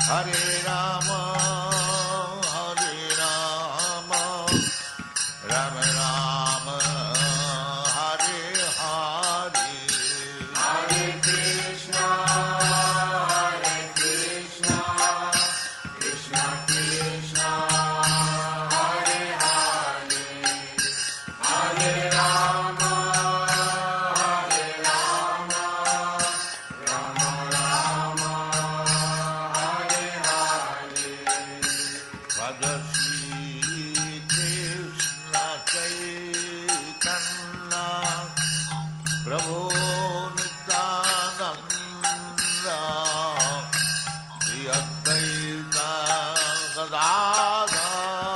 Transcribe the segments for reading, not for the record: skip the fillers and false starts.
Hare Rama, Hare Rama, Rama Rama, Hare Hare, Hare Krishna, Krishna Krishna, Hare Hare, Hare Rama, Rama Rama, Hare Hare. Bhaja Shri Krishna Chaitanya, Prabhu Nityananda, Shri Advaita Gadadhar,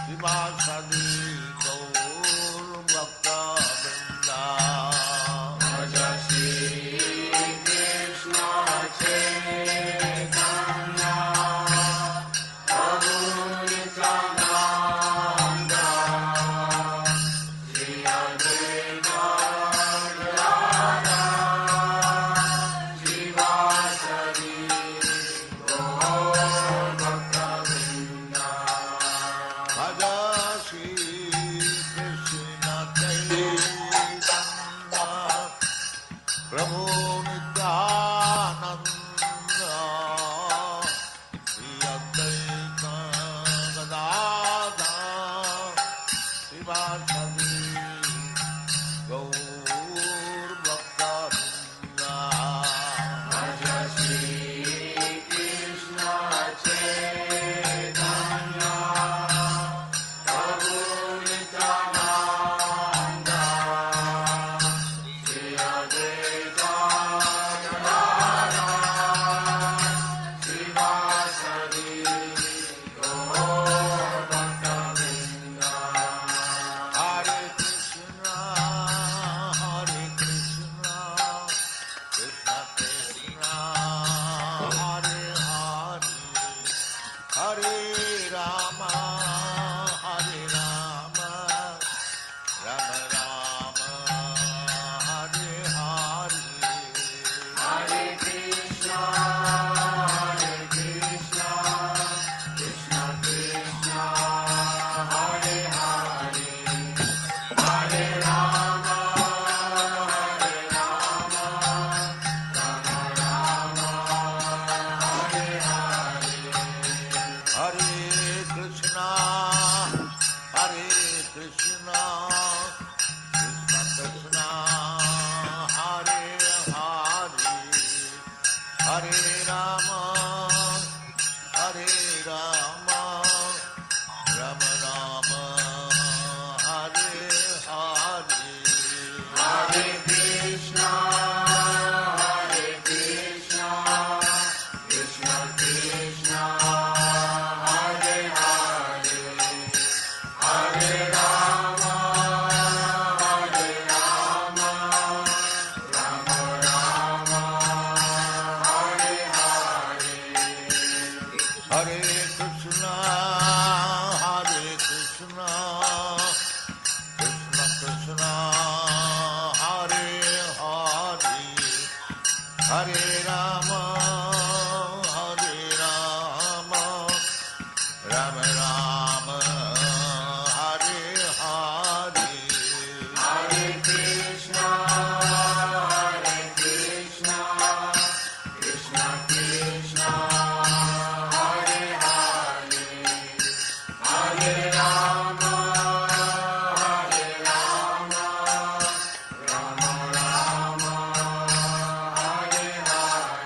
Srivasadi Gaur Bhakta-vrinda. Bhaja Shri Krishna Chaitanya, Prabhu Nityananda, Shri Advaita Gadadhar, Srivasadi Gaur Bhakta-vrinda. Bhaja Shri Krishna Chaitanya, Prabhu Nityananda, Shri Advaita Gadadhar, Srivasadi Gaur Bhakta-vrinda. Bhaja Shri Krishna Chaitanya, Prabhu Nityananda, Shri Advaita Gadadhar, Srivasadi Gaur Bhakta-vrinda. Hare Krishna, Krishna Krishna, Hare Hare, Hare Rama, Rama Rama, Hare Hare. Hare Krishna, Krishna Krishna, Hare Hare, Hare Rama, Rama Rama, Hare Hare. Hare Krishna, Krishna Krishna, Hare Hare, Hare Rama, Rama Rama, Hare Hare. Hare Krishna, Krishna Krishna, Hare Hare, Hare Rama, Rama Rama, Hare Hare. Hare Krishna, Krishna Krishna, Hare Hare, Hare Rama, Rama Rama, Hare Hare. Hare Krishna, Krishna Krishna, Hare Hare, Hare Rama, Rama Rama, Hare Hare.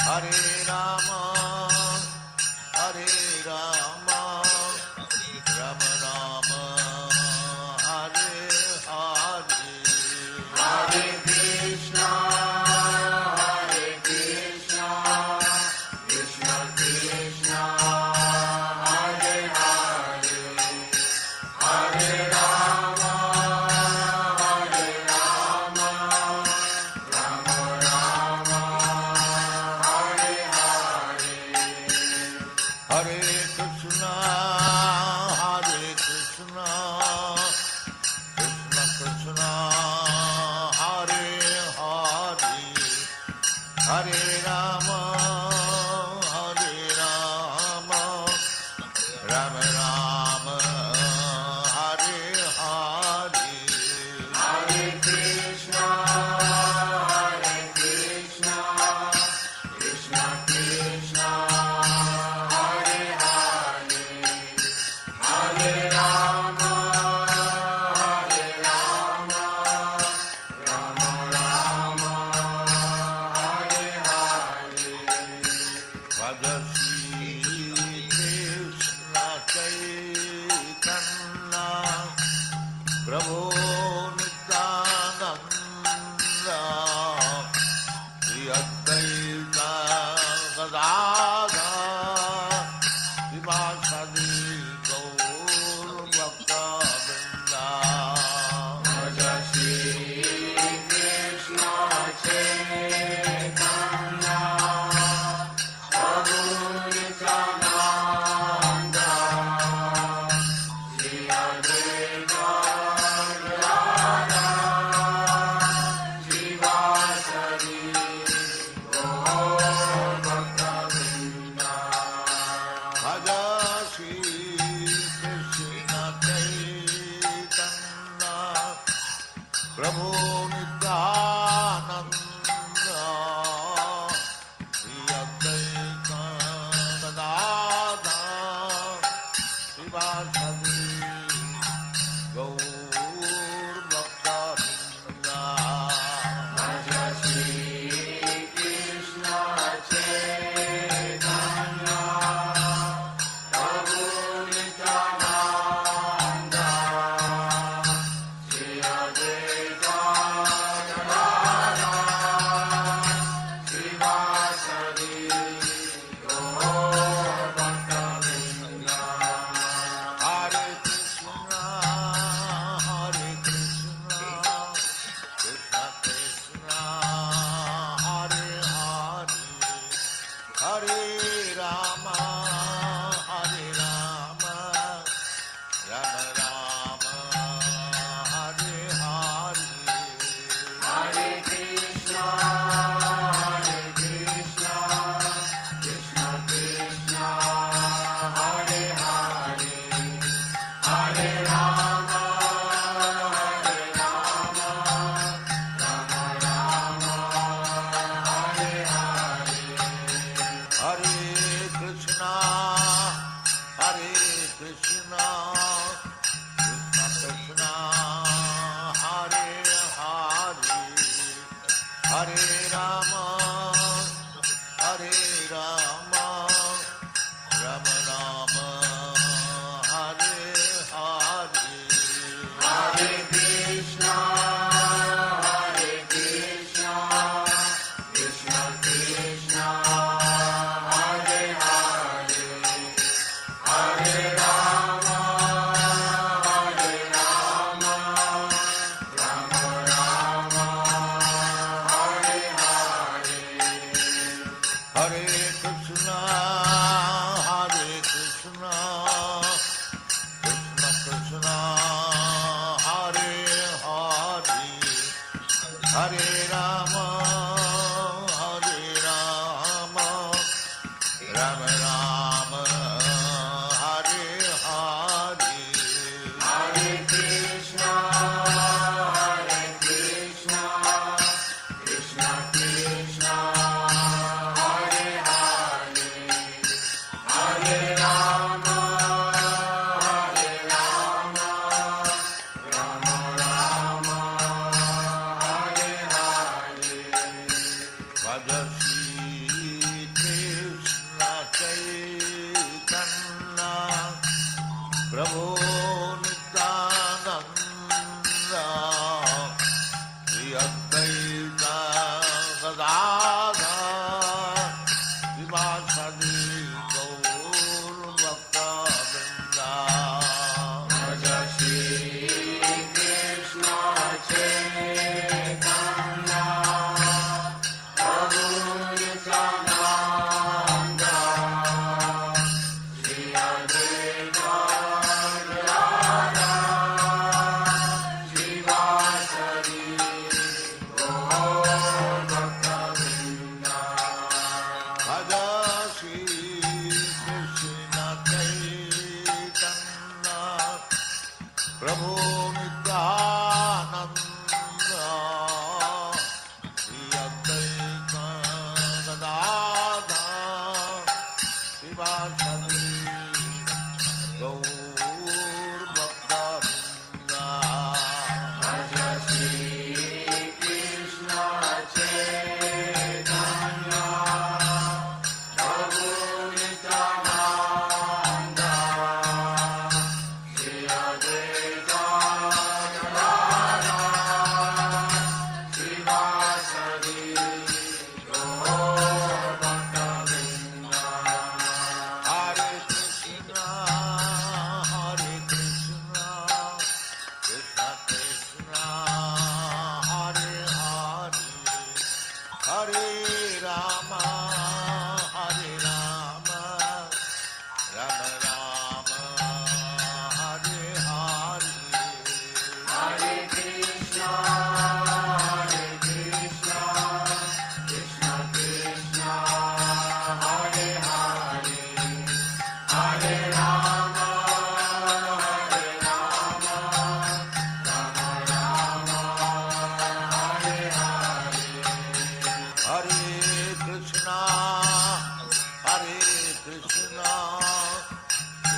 Hare Rama, Hare Rama, Rama Rama, Hare Hare, Hare Krishna, Krishna Krishna, Hare Hare, Hare Rama, Rama Rama, Hare Hare. Hare Krishna, Krishna Krishna, Hare Hare, Hare Rama, Rama Rama, Hare Hare, Hare Krishna, Krishna Krishna, Hare Hare, Hare Rama, Rama Rama, Hare Hare. Bhaja Shri Krishna Chaitanya, Prabhu Nityananda, Shri Advaita Gadadhar, Srivasadi Gaur Bhakta-vrinda. Bhaja Shri Krishna Chaitanya, Prabhu Nityananda, Shri Advaita Gadadhar, Srivasadi Gaur Bhakta-vrinda. Bhaja Shri Krishna Chaitanya, Prabhu Nityananda, Shri Advaita Gadadhar, Srivasadi Gaur Bhakta-vrinda. Bhaja Shri Krishna Chaitanya, Prabhu Nityananda, Shri Advaita Gadadhar, Srivasadi Gaur Bhakta-vrinda. Hare Krishna, Krishna Krishna, Hare Hare, Hare Rama, Rama Rama, Hare Hare. Hare Krishna, Krishna Krishna, Hare Hare, Hare Rama, Rama Rama, Hare Hare. Hare Krishna, Krishna Krishna, Hare Hare, Hare Rama, Rama Rama, Hare Hare. Hare Krishna, Krishna Krishna, Hare Hare, Hare Rama, Rama Rama, Hare Hare. Hare Krishna, Bhaja Shri Krishna Chaitanya Prabhu Nityananda Shri Advaita Gadadhar Srivasadi Gaur Bhakta-vrinda. Bhaja Shri Krishna Chaitanya Prabhu Nityananda Shri Advaita Gadadhar Srivasadi Gaur Bhakta-vrinda. Hare Krishna, Krishna Krishna, Hare Hare, Hare Rama, Rama Rama, Hare Hare. Hare Krishna, Krishna Krishna, Hare Hare, Hare Rama, Rama Rama, Hare Hare. Hare Krishna,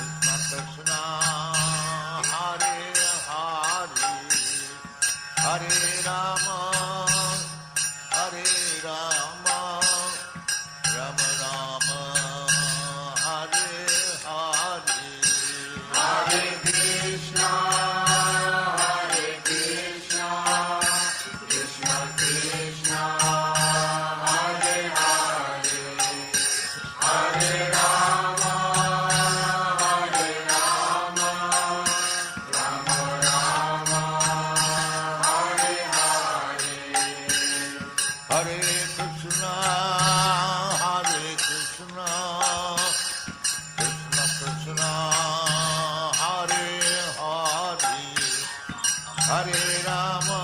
Krishna Krishna, Hare Hare, Hare Rama, Rama Rama, Hare Hare. Hare Krishna, Krishna Krishna, Hare Hare, Hare Rama, Rama Rama, Hare Hare. Hare Krishna, Krishna Krishna, Hare Hare, Hare Rama,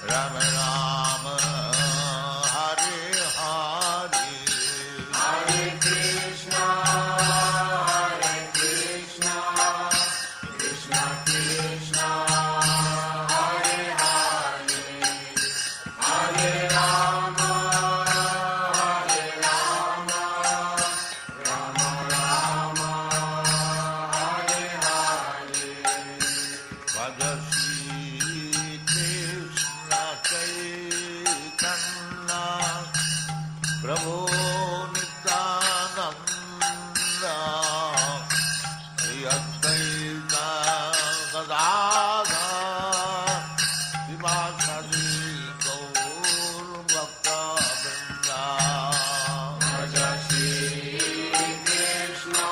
Rama Rama, Hare Hare. Hare Krishna, Krishna Krishna, Hare Hare, Hare Rama, Rama Rama, Hare Hare. Bhaja Shri Krishna Chaitanya Prabhu Nityananda Shri Advaita Gadadhar Srivasadi Gaur Bhakta-vrinda. Bhaja Shri Krishna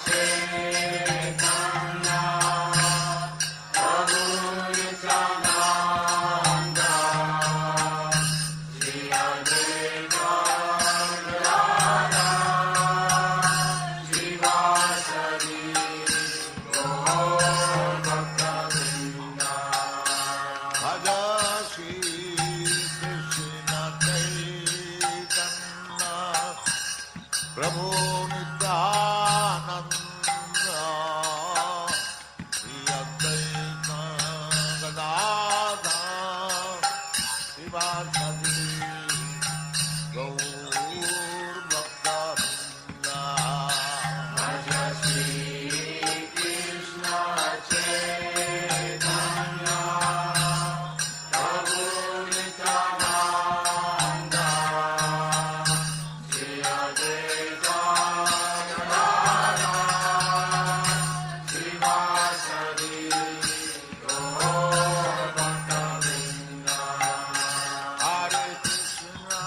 Chaitanya Prabhu Nityananda Shri Advaita Gadadhar Srivasadi Gaur Bhakta-vrinda. Bhaja Shri Krishna Chaitanya Prabhu Nityananda Shri Advaita Gadadhar Srivasadi Gaur Bhakta-vrinda. Bhaja Shri Krishna Chaitanya Prabhu Nityananda Shri Advaita Gadadhar Srivasadi Gaur Bhakta-vrinda. Hare Krishna,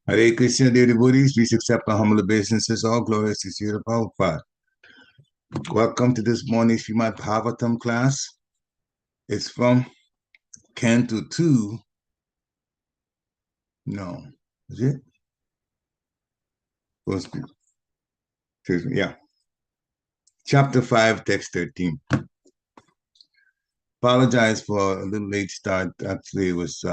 Hare Krishna, dear devotees, please accept our humble obeisances. All glories to Srila Prabhupada. Welcome to this morning's Srimad Bhagavatam class. It's from Canto 2. No, is it? Yeah. Chapter 5, text 13. Apologize for a little late start. Actually, it was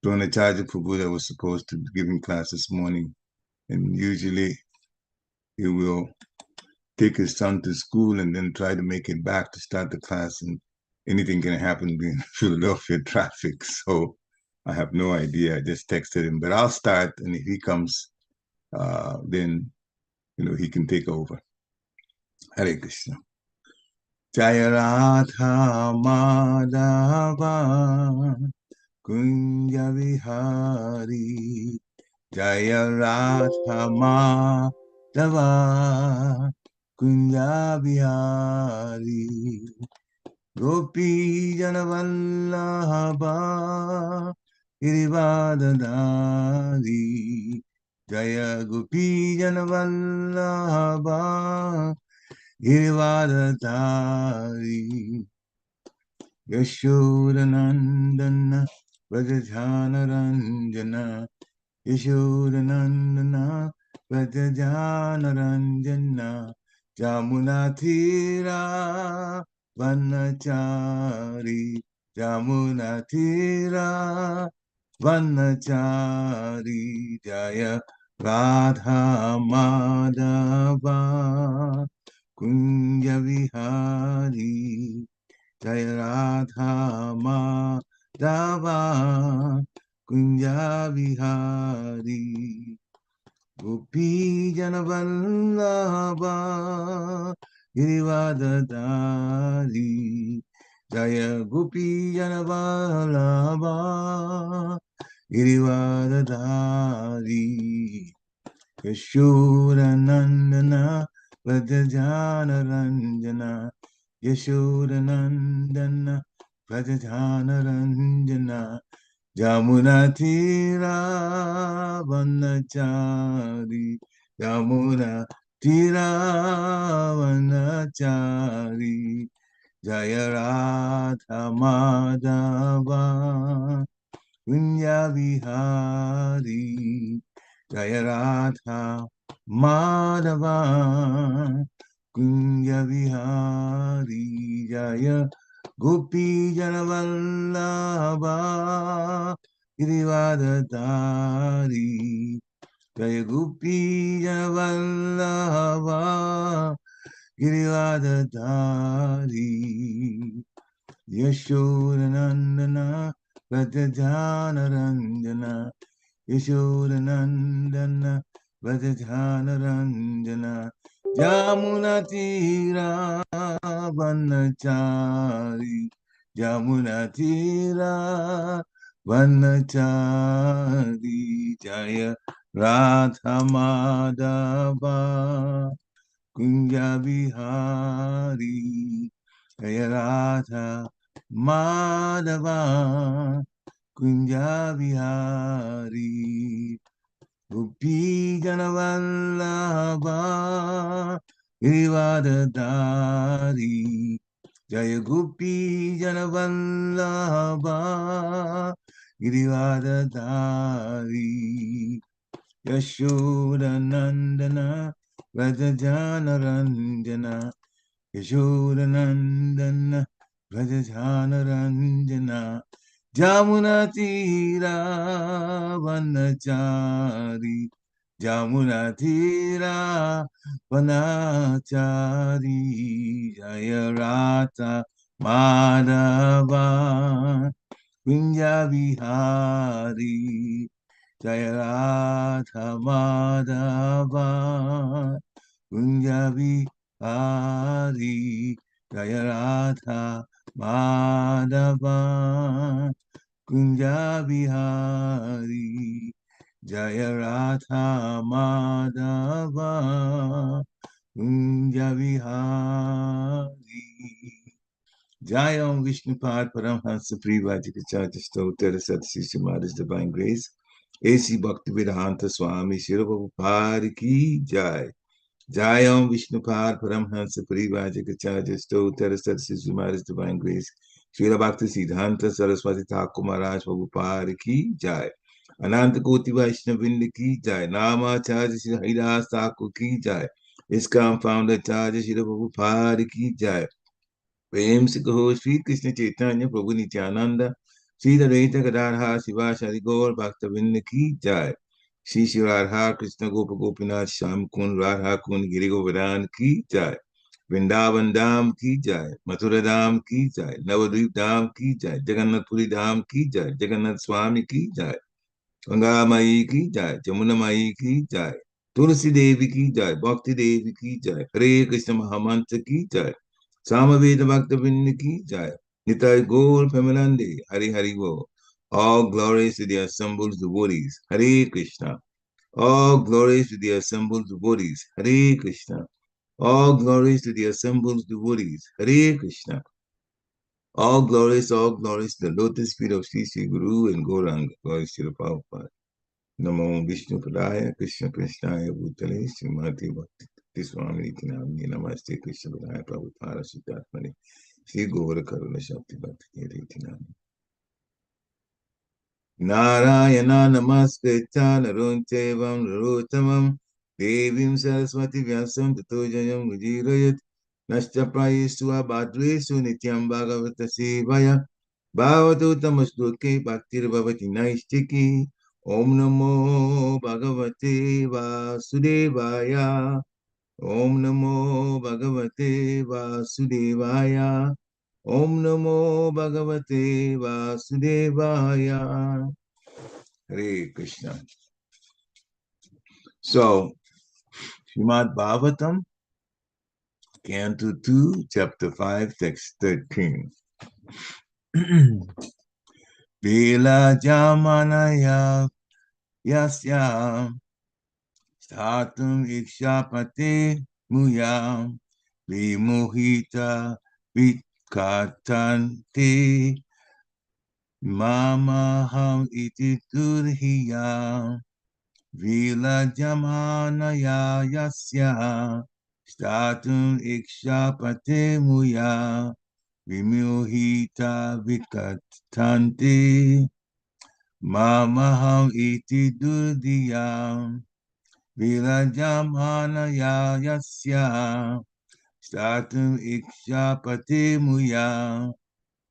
Dronacharya Prabhu that was supposed to give him class this morning. And usually he will take his son to school and then try to make it back to start the class, and anything can happen in Philadelphia traffic. So I have no idea. I just texted him, but I'll start, and if he comes, then he can take over. Hare Krishna. Jaya Radha Madhava Kunja Vihari Jaya Radha Madhava Kunja Vihari Gopi Janavallabha Girivadadari Jaya Gopi Janavallabha Girivadadari Yashodanandana Vrajajanaranjana Yashodanandana Vrajajanaranjana Jamunathira Vanachari Jamunathira Vanachari Jaya Radha Madhava Kunja Vihari Jaya Radha Madhava Kunja Vihari Gopi Janavallabha Girivadadari Jaya Gopi Janavallabha Girivadadari Yashodanandana Vrajajanaranjana Yashodanandana Vrajajanaranjana Jamunatira Vanachari Jamunatira Vanachari Jaya Radha Madhava Kunja Vihari Jaya Radha Madhava Kunja Vihari Jaya Gopi Janavallabha Girivadadari Jaya Gopi Janavallabha Girivadadari Yashodanandana Vrajajanaranjana Yashodanandana Vrajajanaranjana Jamunatira Vanachari Jamunatira Vanachari Jaya Radha Madhava Kunja Vihari Jaya Radha Madhava Kunja Vihari Gopi Janavallabha Girivadadari Jaya Gopi Janavallabha Girivardhari Yashodanandana Rajajanaranjana Yashodanandana Rajajanaranjana Jamuna Tira Vanachari Jamuna Tira Vanachari Jaya Rata Madhava Kunja Vihari Jaya Radha Madhava Kunja Vihari Jaya Radha Madhava Kunja Vihari Jaya Radha Madhava Kunja Vihari Jai Om Vishnupad Paramhansa Privajikacharya Stotara Satsisi Maharaj Divine Grace A.C. Bhaktivedanta Swami Shira Prabhupada Ki Jai Jai Om Vishnupad Paramhansa Privajikacharya Stotara Satsisi Maharaj Divine Grace Shira Bhakti Siddhanta Saraswati Thakur Maharaj Prabhupada Ki Jai Ananta Koti Vaishnavinda Ki Jai Nama Acharya Shri Haridas Thakur Ki Jai ISKCON Founder Acharya Shri Prabhupada Ki Jai प्रेम से कहो श्री कृष्ण चैतन्य प्रभु नित्यानंद श्री अद्वैत गदाधर शिवाचार्य गौर भक्तवृंद की जय श्री श्री राधा कृष्ण गोप गोपीनाथ श्याम कुंड राधा कुंड गिरि गोवर्धन की जय वृंदावन धाम की जय मथुरा धाम की जय नवद्वीप धाम की जय जगन्नाथपुरी धाम की जय जगन्नाथ स्वामी की जय गंगा माई की जय जमुना माई की जय तुलसी देवी की जय भक्ति देवी की जय हरे कृष्ण महामंत्र की जय सामवेद भक्त बिंद की जय निताय गौर फेमलंदे हरि हरि वो all glories to the assembled devotees Hare Krishna all glories to the assembled devotees Hare Krishna all glories to the assembled devotees Hare Krishna all glories to the lotus feet of Sri Sri Guru and Gauranga glories to the Prabhupada Namo Vishnu Padaya Krishna Krishnaya Bhutale Srimati Bhakti Swami Nityanamani Namaste Krishna Padaya Prabhupada Siddhartmani Sri Gaura Karuna Shakti Bhakti Nityanamani Narayana Namaskritta Narunchevam Narottamam Devim Saraswati Vyasam Tato Jayam Vijirayat Nashta Prayesu Abhadresu Nityam Bhagavata Sevaya Bhagavato Tamasloke Bhaktir Bhavati Naistiki Om Namo Bhagavate Vasudevaya Om Namo Bhagavate Vasudevaya Om Namo Bhagavate Vasudevaya Hare Krishna. So, Srimad Bhagavatam, Canto 2, Chapter 5, Text 13. Vela Jamanaya Yasya Statum Ikshapate Muyam Vimohita Vitkatante Mamaham iti turhiya Vila Jamanaya Yasya Statum Ikshapate Muya Vimohita Vitkatante Mamaham iti durdiya Vilajamanaya yasya statum ikshapate muya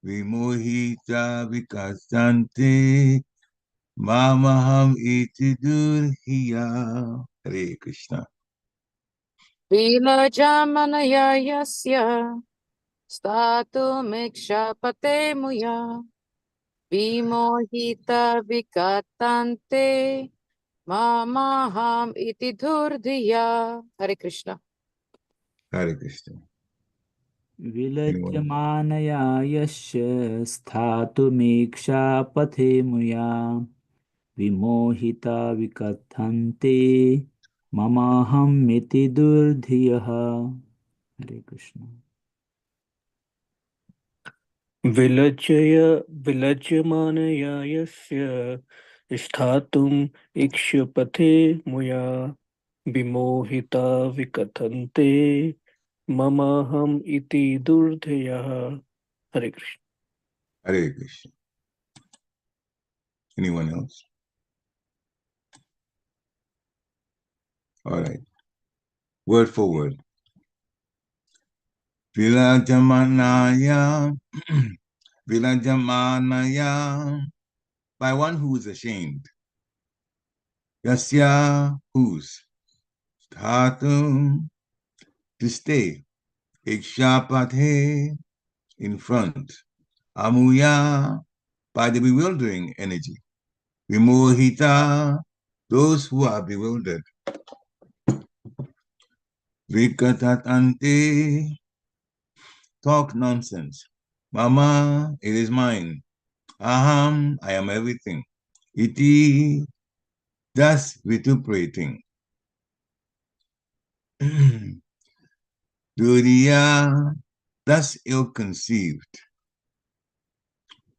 vimohita vikasante mamaham iti durhiya. Hare Krishna. Vilajamanaya yasya statumikshapate muya vimohita vikatante mamaham iti dhurdhiya. Hare Krishna. Hare Krishna. Anyone? विलज्यमानया यस्य स्थातुमीक्षापथे मुया विमोहिता विकथन्ते ममाहमिति दुर्धियः हरे कृष्ण विलज्यमानया यस्य स्थातुम् इक्षुपथे मुया विमोहिता विकथन्ते mamaham iti durdhyah. Hare Krishna. Hare Krishna. Anyone else? All right. Word for word. Vilajamanaya. Vilajamanaya. By one who is ashamed. Yasya, whose? Dhatum, to stay. Ikshapathe, in front. Amuya, by the bewildering energy. Vimohita, those who are bewildered. Vikatatante, talk nonsense. Mama, it is mine. Aham, I am everything. Iti, thus vituperating. Duriya, thus ill-conceived.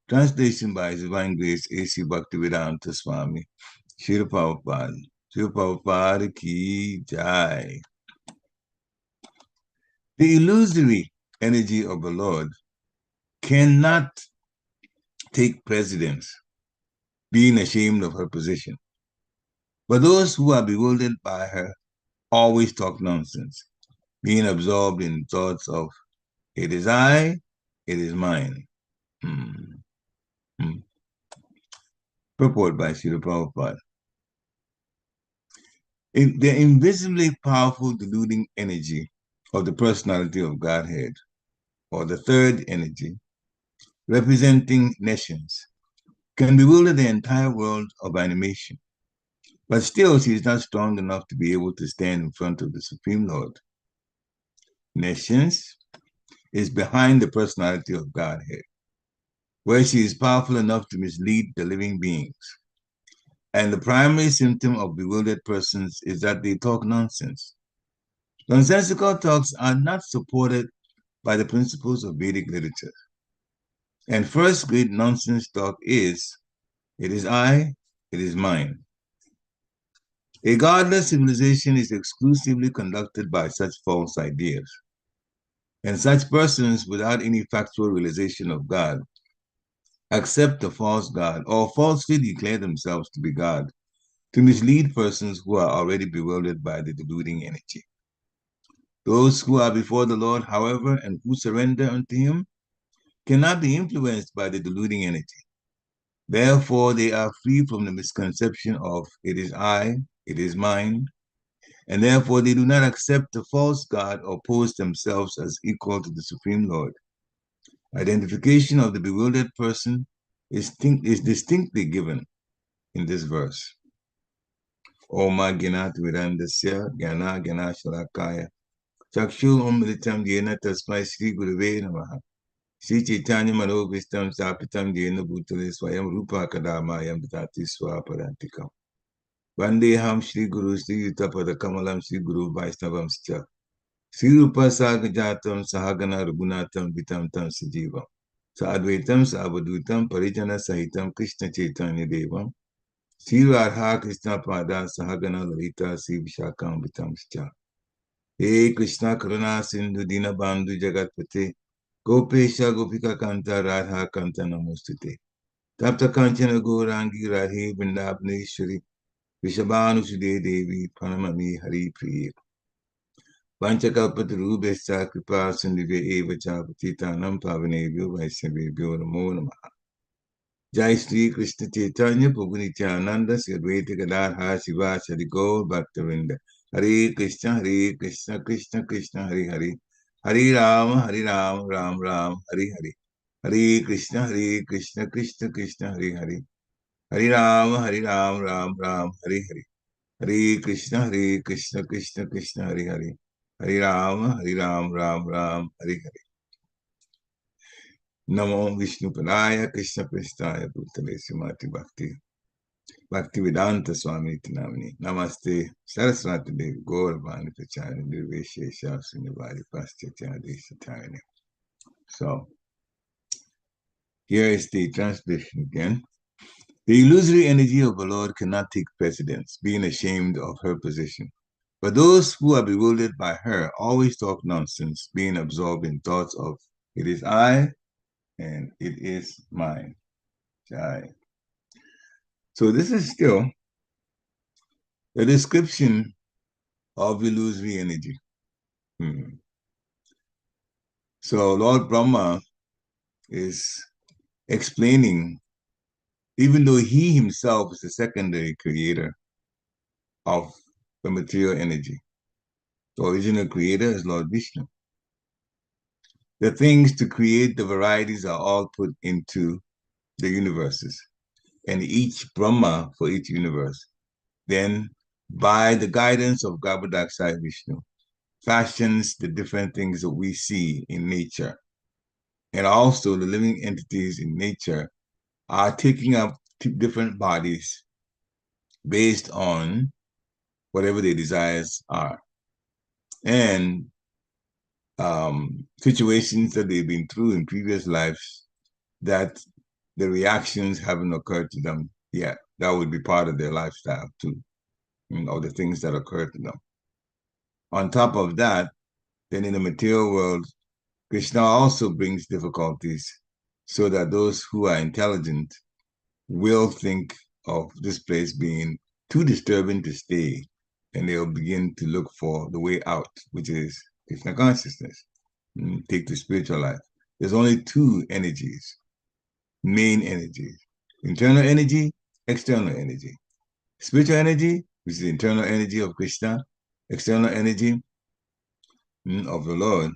Translation by His Divine Grace A.C. Bhaktivedanta Swami, Srila Prabhupada. Srila Prabhupada ki jai. The illusory energy of the Lord cannot take precedence, being ashamed of her position. But those who are bewildered by her always talk nonsense, being absorbed in thoughts of, it is I, it is mine. Purport by Srila Prabhupada. The invisibly powerful deluding energy of the personality of Godhead, or the third energy, representing nations, can bewilder the entire world of animation. But still, she is not strong enough to be able to stand in front of the Supreme Lord. Nations is behind the personality of Godhead, where she is powerful enough to mislead the living beings. And the primary symptom of bewildered persons is that they talk nonsense. Nonsensical talks are not supported by the principles of Vedic literature. And first great nonsense talk is, it is I, it is mine. A godless civilization is exclusively conducted by such false ideas. And such persons without any factual realization of God accept a false God or falsely declare themselves to be God to mislead persons who are already bewildered by the deluding energy. Those who are before the Lord, however, and who surrender unto him, cannot be influenced by the deluding energy. Therefore, they are free from the misconception of, it is I, it is mine, and therefore they do not accept a false God or pose themselves as equal to the Supreme Lord. Identification of the bewildered person is distinctly given in this verse. Oma Gnat Virandasya Gana Gana Shalakaya Chakshu Umritam Yena Tasmai Sri Guruve Namaha Sri Chaitanya Manobhistam Sapitam Yena Bhutale Swayam Rupa Kadamayam Dati Swaparantikam Vandeham Sri Guru Sri Yutapada Kamalam Sri Guru Vaishnavam Scha Sri Rupa Sagajatam Sahagana Raghunatam Vitam Tam Sajivam Sadvaitam Savadutam Parijana Sahitam Krishna Chaitanya Devam Sri Radha Krishna Pada Sahagana Lalita Sri Vishakam Vitamscha He Krishna Karuna Sindhu Dina Bandhu Jagatpate Gopesha Gopika Kanta Radha Kanta Namostute Tapta Kanchana Gourangi Radhe Vindabneshwari Vishabhanu Sude Devi Pranamami Hari Priya Vanchakalpatarubhescha Kripa Sindhuve Eva Chapatitanam Pavanebhyo Vaishnavebhyo Namo Namaha Jai Sri Krishna Chaitanya Prabhu Nityananda Sri Advaita Gadadhar Shiva Shri Gaur Bhaktavinda Hare Krishna Krishna Krishna Hare Hare Hare Rama Ram Ram Hare Hare Hare Krishna Krishna Krishna Hare Hare Hare Rama Ram Ram Hare Hare Hare Krishna Krishna Krishna Hare Hare Hare Rama Ram Ram Hare Hare Namo Vishnu Padaya Krishna Prestaya Bhutale Srimati Bhaktivedanta Swami Tinamani Namaste Saraswati Devi Gaur Bhani Prachari Nirveshesha Sunivari Paschachari Satarani. So, here is the translation again. The illusory energy of the Lord cannot take precedence, being ashamed of her position. But those who are bewildered by her always talk nonsense, being absorbed in thoughts of it is I and it is mine. So this is still a description of illusory energy. So Lord Brahma is explaining, even though he himself is the secondary creator of the material energy, the original creator is Lord Vishnu. The things to create the varieties are all put into the universes, and each Brahma for each universe. Then, by the guidance of Garbhodaksai Vishnu, fashions the different things that we see in nature. And also the living entities in nature are taking up different bodies based on whatever their desires are. And situations that they've been through in previous lives that the reactions haven't occurred to them yet. That would be part of their lifestyle too, or the things that occur to them. On top of that, then in the material world, Krishna also brings difficulties so that those who are intelligent will think of this place being too disturbing to stay, and they'll begin to look for the way out, which is Krishna consciousness. Take the spiritual life. There's only two energies, main energies: internal energy, external energy. Spiritual energy, which is the internal energy of Krishna, external energy of the Lord,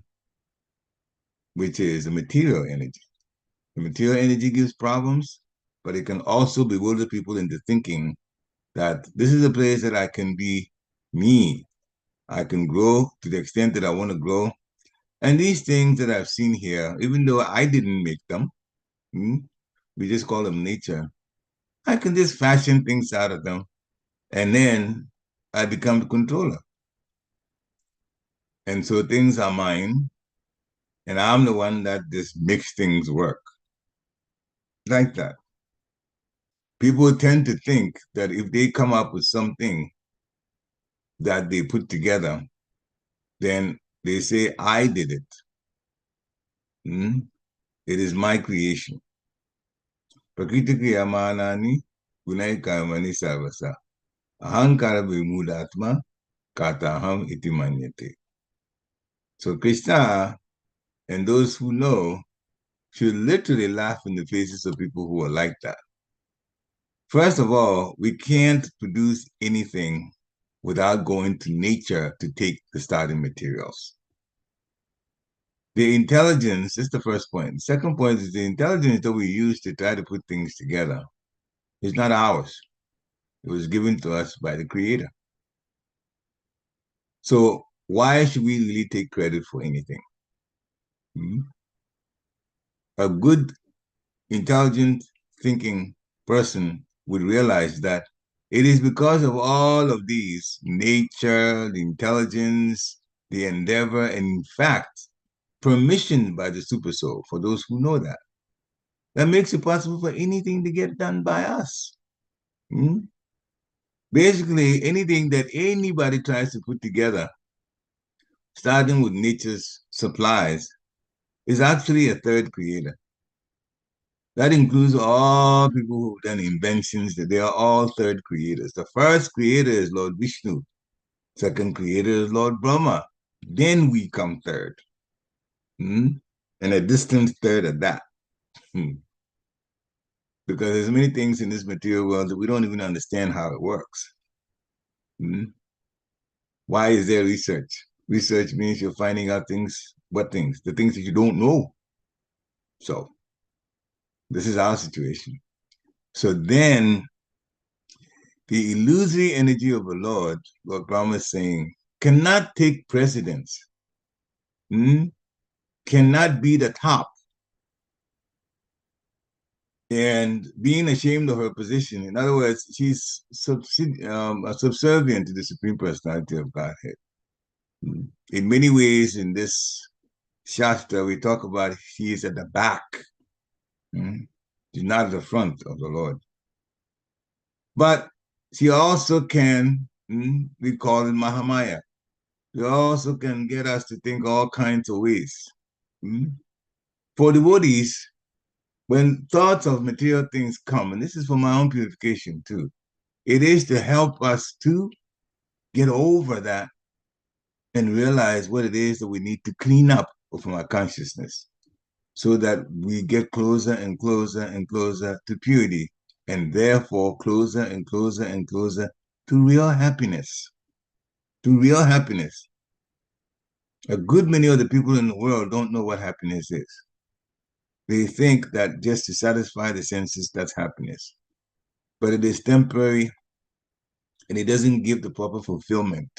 which is the material energy. The material energy gives problems, but it can also bewilder people into thinking that this is a place that I can be me. I can grow to the extent that I want to grow. And these things that I've seen here, even though I didn't make them, we just call them nature, I can just fashion things out of them. And then I become the controller. And so things are mine. And I'm the one that just makes things work. Like that. People tend to think that if they come up with something that they put together, then they say, I did it. It is my creation. Prakriti kriyamanani gunai karmani sarvasa. Ahankara vimudatma kataham iti manyate. So Krishna and those who know should literally laugh in the faces of people who are like that. First of all, we can't produce anything without going to nature to take the starting materials. The intelligence is the first point. The second point is the intelligence that we use to try to put things together is not ours. It was given to us by the Creator. So why should we really take credit for anything? A good, intelligent, thinking person would realize that it is because of all of these, nature, the intelligence, the endeavor, and in fact, permission by the Supersoul, for those who know that, that makes it possible for anything to get done by us. Basically, anything that anybody tries to put together, starting with nature's supplies, is actually a third creator. That includes all people who've done inventions, that they are all third creators. The first creator is Lord Vishnu. Second creator is Lord Brahma. Then we come third. And a distant third at that. Because there's many things in this material world that we don't even understand how it works. Why is there research? Research means you're finding out things. What things? The things that you don't know. So this is our situation. So then the illusory energy of the Lord, what Brahma is saying, cannot take precedence, cannot be the top. And being ashamed of her position, in other words, she's subservient to the Supreme Personality of Godhead. In many ways, in this Shastra, we talk about she is at the back. She's not at the front of the Lord. But she also can We call it Mahamaya. They also can get us to think all kinds of ways. For devotees, when thoughts of material things come, and this is for my own purification too, it is to help us to get over that and realize what it is that we need to clean up from our consciousness so that we get closer and closer and closer to purity, and therefore closer and closer and closer to real happiness. To real happiness. A good many of the people in the world don't know what happiness is. They think that just to satisfy the senses, that's happiness. But it is temporary and it doesn't give the proper fulfillment.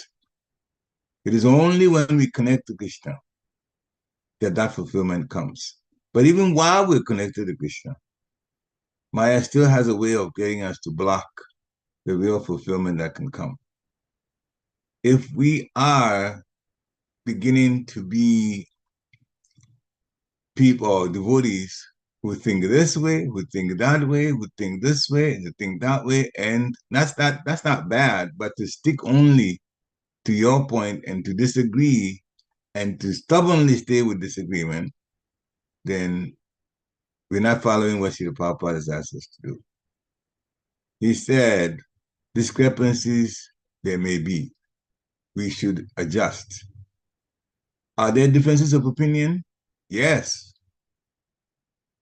It is only when we connect to Krishna that that fulfillment comes. But even while we're connected to Krishna, Maya still has a way of getting us to block the real fulfillment that can come. If we are beginning to be people or devotees who think this way, who think that way, who think this way, who think that way, and that's not bad, but to stick only to your point and to disagree and to stubbornly stay with disagreement, then we're not following what Srila Prabhupada has asked us to do. He said, discrepancies there may be. We should adjust. Are there differences of opinion? Yes.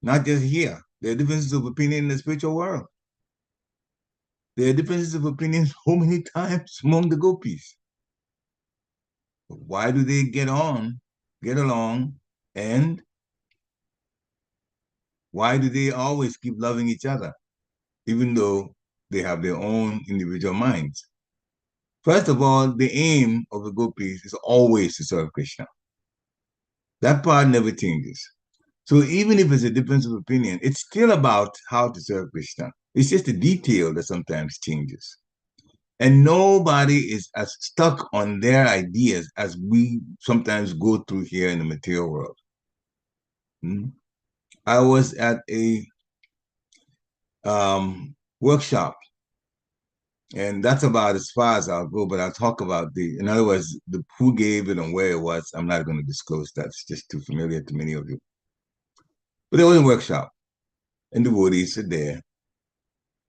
Not just here. There are differences of opinion in the spiritual world. There are differences of opinion so many times among the gopis. But why do they get along, and why do they always keep loving each other, even though they have their own individual minds? First of all, the aim of the gopis is always to serve Krishna. That part never changes. So even if it's a difference of opinion, it's still about how to serve Krishna. It's just a detail that sometimes changes. And nobody is as stuck on their ideas as we sometimes go through here in the material world. I was at a workshop, and that's about as far as I'll go, but I'll talk about in other words, the who gave it and where it was. I'm not going to disclose that. It's just too familiar to many of you. But there was a workshop, and the devotees are there.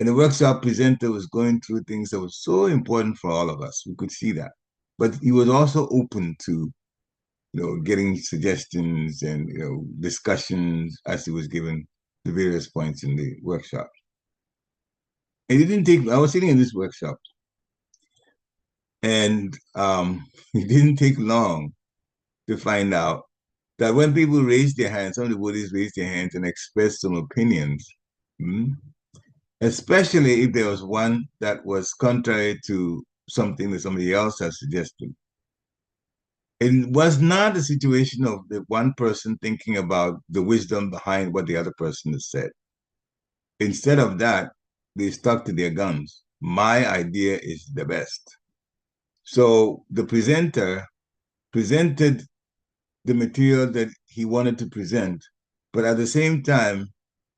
And the workshop presenter was going through things that were so important for all of us. We could see that. But he was also open to, getting suggestions and, discussions as he was given the various points in the workshop. And I was sitting in this workshop, and it didn't take long to find out that when people raised their hands, some of the devotees raised their hands and expressed some opinions, especially if there was one that was contrary to something that somebody else has suggested. It was not a situation of the one person thinking about the wisdom behind what the other person has said. Instead of that, they stuck to their guns. My idea is the best. So the presenter presented the material that he wanted to present, but at the same time,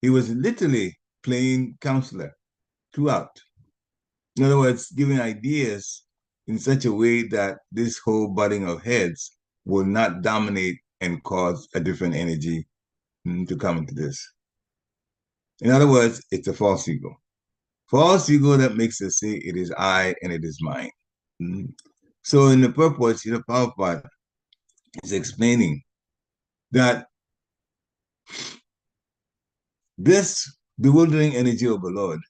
he was literally playing counselor throughout. In other words, giving ideas in such a way that this whole butting of heads will not dominate and cause a different energy to come into this. In other words, it's a false ego. False ego that makes us say it is I and it is mine. So in the purport, Srila Prabhupada is explaining that this bewildering energy of the Lord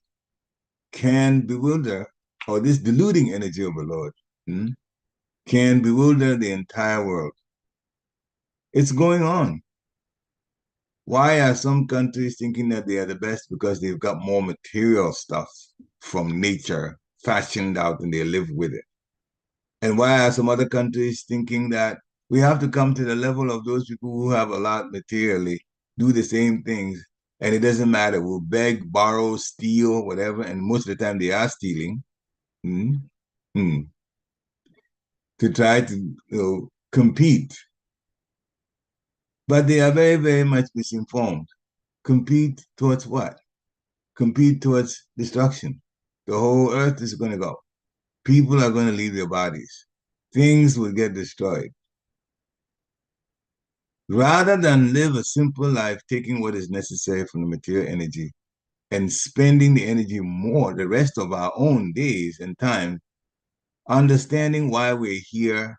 can bewilder, or this deluding energy of the Lord can bewilder the entire world. It's going on. Why are some countries thinking that they are the best? Because they've got more material stuff from nature fashioned out and they live with it. And why are some other countries thinking that we have to come to the level of those people who have a lot materially, do the same things, and it doesn't matter. We'll beg, borrow, steal, whatever, and most of the time they are stealing to try to compete. But they are very, very much misinformed. Compete towards what? Compete towards destruction. The whole earth is going to go. People are going to leave their bodies. Things will get destroyed. Rather than live a simple life, taking what is necessary from the material energy and spending the energy more the rest of our own days and time, understanding why we're here,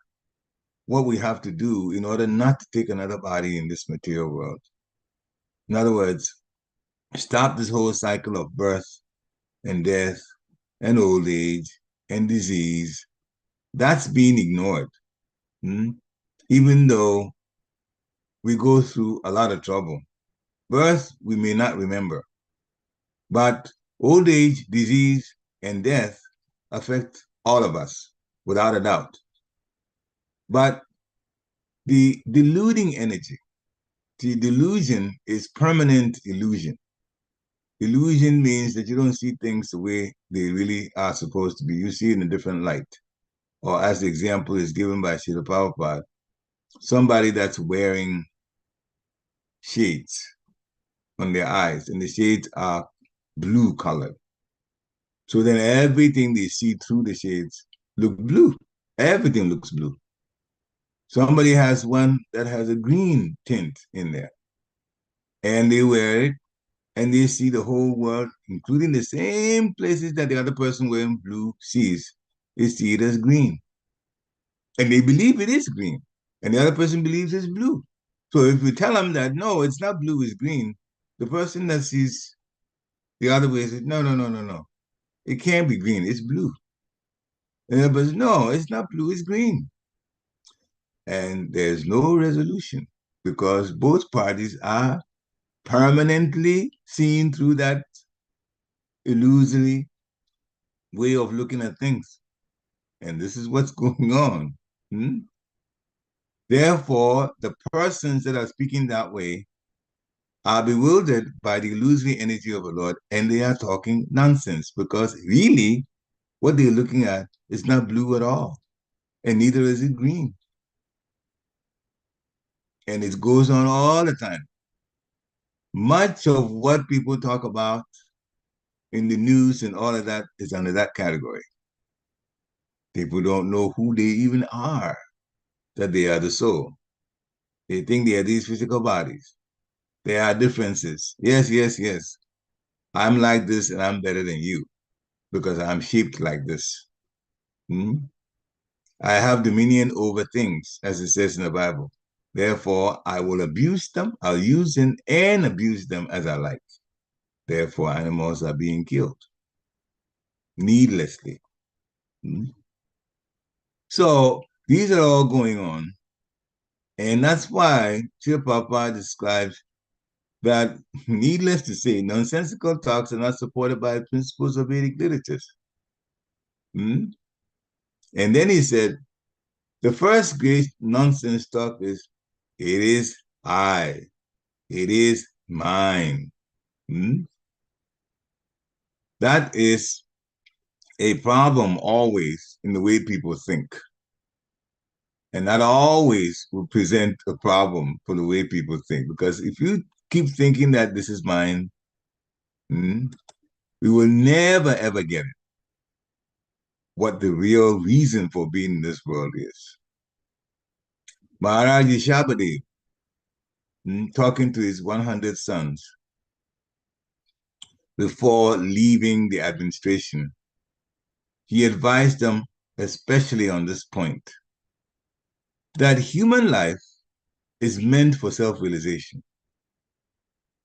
what we have to do in order not to take another body in this material world. In other words, stop this whole cycle of birth and death and old age and disease. That's being ignored. Even though we go through a lot of trouble. Birth, we may not remember, but old age, disease, and death affect all of us, without a doubt. But the deluding energy, the delusion is permanent illusion. Illusion means that you don't see things the way they really are supposed to be. You see it in a different light. Or as the example is given by Srila Prabhupada, somebody that's wearing shades on their eyes, and the shades are blue colored. So then everything they see through the shades look blue. Everything looks blue. Somebody has one that has a green tint in there, and they wear it, and they see the whole world, including the same places that the other person wearing blue sees. They see it as green, and they believe it is green, and the other person believes it's blue. So if you tell them that, no, it's not blue, it's green, the person that sees the other way says, no, no, no, no, no. It can't be green, it's blue. And the other person, no, it's not blue, it's green. And there's no resolution because both parties are permanently seen through that illusory way of looking at things. And this is what's going on. Therefore, the persons that are speaking that way are bewildered by the illusory energy of the Lord, and they are talking nonsense because really what they're looking at is not blue at all, and neither is it green. And it goes on all the time. Much of what people talk about in the news and all of that is under that category. People don't know who they even are, that they are the soul. They think they are these physical bodies. There are differences. Yes, yes, yes. I'm like this and I'm better than you because I'm shaped like this. I have dominion over things, as it says in the Bible. Therefore, I will abuse them, I'll use them and abuse them as I like. Therefore, animals are being killed needlessly. So these are all going on. And that's why Srila Prabhupada describes that, needless to say, nonsensical talks are not supported by the principles of Vedic literatures. And then he said, the first great nonsense talk is, it is I, it is mine. That is a problem always in the way people think. And that always will present a problem for the way people think. Because if you keep thinking that this is mine, we will never, ever get it. What the real reason for being in this world is. Maharaj Yashodadev, talking to his 100 sons before leaving the administration, he advised them, especially on this point, that human life is meant for self-realization.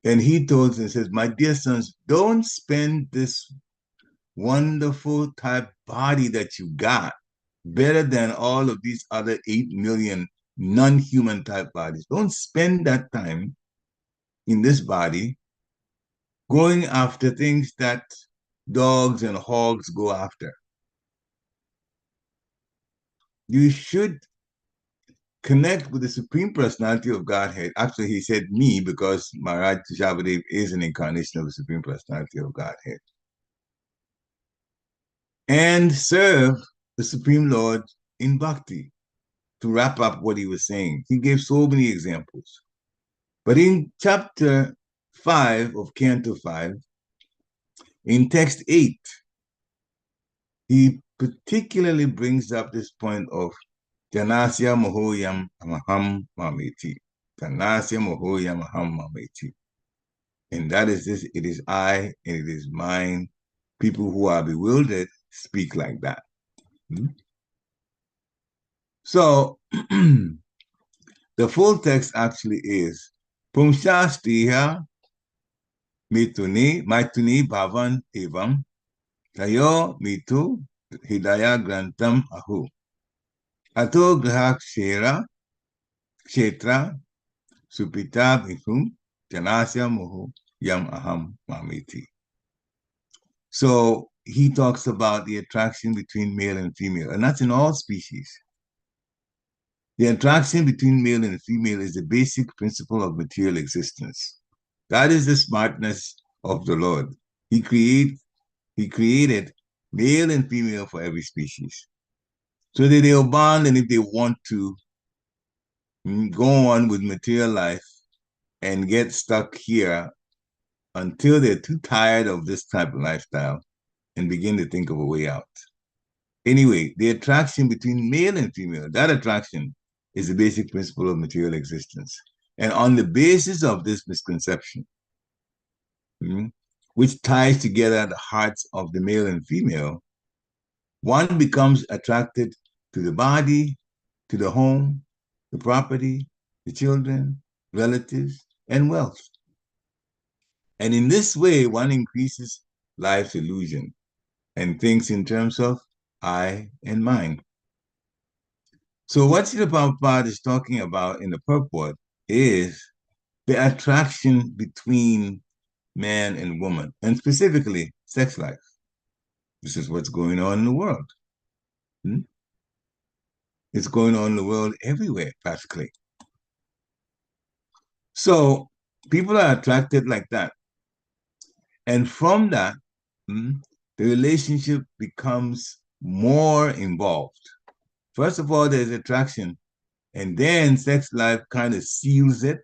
And he told them, says, my dear sons, don't spend this wonderful type body that you got better than all of these other 8 million non-human type bodies. Don't spend that time in this body going after things that dogs and hogs go after. You should connect with the Supreme Personality of Godhead. Actually, he said me because Maharaj Yashodadev is an incarnation of the Supreme Personality of Godhead. And serve the Supreme Lord in bhakti. To wrap up what he was saying, he gave so many examples. But in chapter 5 of Canto 5, in text 8, he particularly brings up this point of Janasya Mohoyam Amaham Mameti. Janasya Mohoyam Aham Mameti. And that is this, it is I and it is mine. People who are bewildered speak like that. So the full text actually is Pumshastiha Mituni, Maituni Bhavan Evam, Tayo Mitu Hidaya Grantam Ahu. Ato Grahak Shera, Kshetra, Supita Bhikkhum, Janasya Mohu Yam Aham Mamiti. So he talks about the attraction between male and female, and that's in all species. The attraction between male and female is the basic principle of material existence. That is the smartness of the Lord. He created male and female for every species, so that they'll bond, and if they want to go on with material life and get stuck here until they're too tired of this type of lifestyle and begin to think of a way out. Anyway, the attraction between male and female, that attraction is the basic principle of material existence. And on the basis of this misconception, which ties together the hearts of the male and female, one becomes attracted to the body, to the home, the property, the children, relatives, and wealth. And in this way, one increases life's illusion and thinks in terms of I and mine. So what Srila Prabhupada is talking about in the purport is the attraction between man and woman, and specifically sex life. This is what's going on in the world. It's going on in the world everywhere, practically. So people are attracted like that. And from that, the relationship becomes more involved. First of all, there's attraction, and then sex life kind of seals it.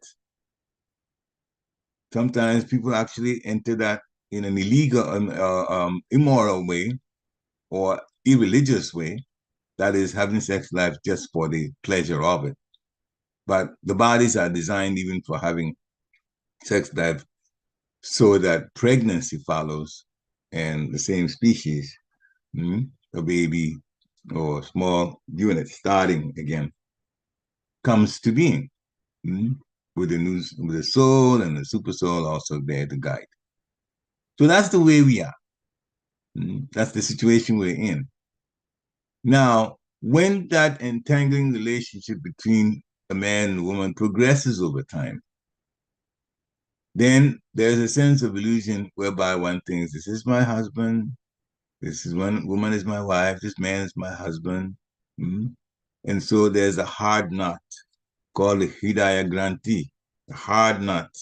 Sometimes people actually enter that in an illegal, immoral way or irreligious way, that is having sex life just for the pleasure of it. But the bodies are designed even for having sex life so that pregnancy follows and the same species, a baby or small unit starting again, comes to being with the soul and the super soul also there to guide. So that's the way we are. That's the situation we're in. Now, when that entangling relationship between a man and a woman progresses over time, then there's a sense of illusion whereby one thinks, this is my husband, this is one woman is my wife, this man is my husband. And so there's a hard knot called the Hidaya Granti, a hard knot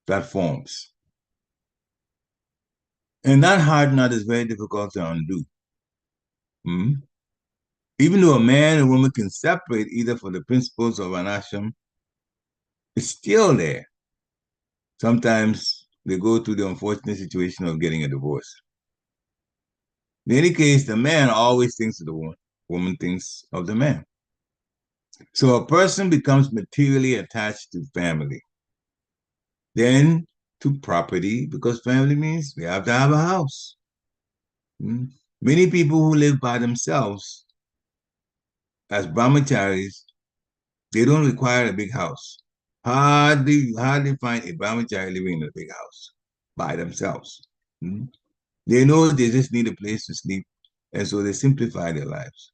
that forms. And that hard knot is very difficult to undo. Even though a man and woman can separate either for the principles of an ashram, it's still there. Sometimes they go through the unfortunate situation of getting a divorce. In any case, the man always thinks of the woman thinks of the man. So a person becomes materially attached to family, then to property, because family means we have to have a house. Many people who live by themselves as brahmacharis, they don't require a big house. Hardly find a brahmachari living in a big house by themselves. They know they just need a place to sleep, and so they simplify their lives.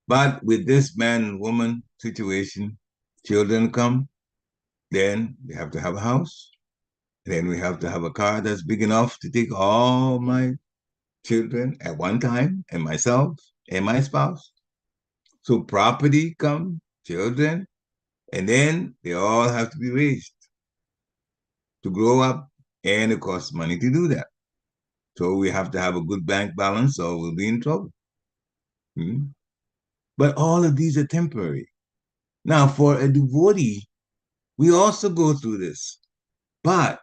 But with this man and woman situation, children come, then they have to have a house. Then we have to have a car that's big enough to take all my children at one time, and myself and my spouse. So property come, children, and then they all have to be raised to grow up, and it costs money to do that. So we have to have a good bank balance or we'll be in trouble. But all of these are temporary. Now, for a devotee, we also go through this, but